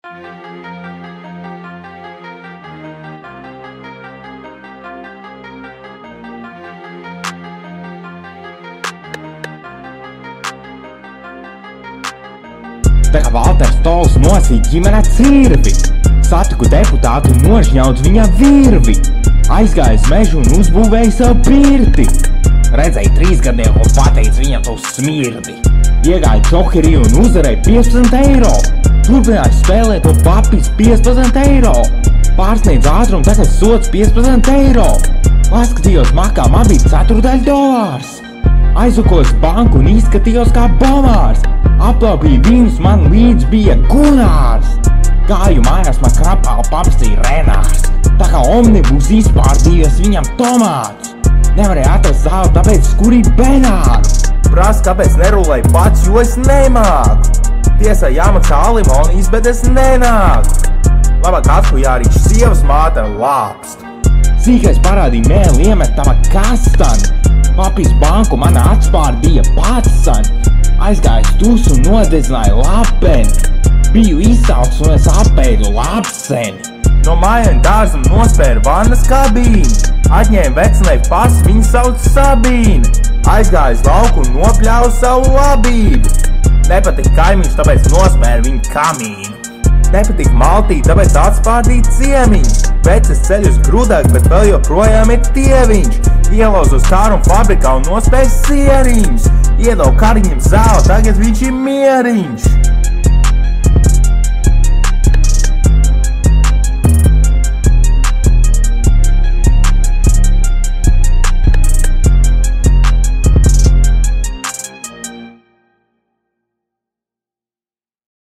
Tā kā Valters Tols nosīja ģimenē cirvi, satiku deputātu nožņaut viņa virvi, aizgāja uz mežu un uzbūvēja savu pirti. Redzēja 3 gadnieku un pateica viņam to smirdi. Iegāja Džokerī un uzvarēja 15 eiro. Turpināja spēlēt un papis 15 eiro. Pārsniedz ātrumu, tagad sots 15 eiro. Paskatījos makā, man bija $4. Aizukos banku un izskatījos kā bomārs. Aplaupīja viņus, man līdz bija Gunārs. Gāju mājās, man krapāli paprasīja Renārs. Tā kā omnibus izpārdījies viņam tomāts. Nevarēja atrast zāli, tāpēc skurīja Benāru. Prasa, kāpēc nerulēju pats, jo es nemāku. Tiesā jāmaksā alimonijas, bet es nenāku. Labāk atkujā arī sievas māte lāpst. Sīkais parādīja mēli iemet tava kastani. Papis banku man atspārdīja patsan. Aizgāju stusu un nodedzināju lapeni. Biju izsauks un es apēdu lapseni. No mājaņa dārzam nospēru vannas kabīni. Atņēmu vecinai pasi, viņu sauc Sabīne. Aizgāju uz lauku un nopļāvu savu labību. Nepatika kaimiņš, tāpēc nospēru viņu kamīnu. Nepatika maltīt, tāpēc atspārdīt ciemiņš. Veces ceļ uz grudāku, bet vēl joprojām ir tieviņš. Ielauzu uz kārumu fabrikā un nospēju sieriņus. Iedevu kariņam zāli, tagad viņš ir mieriņš.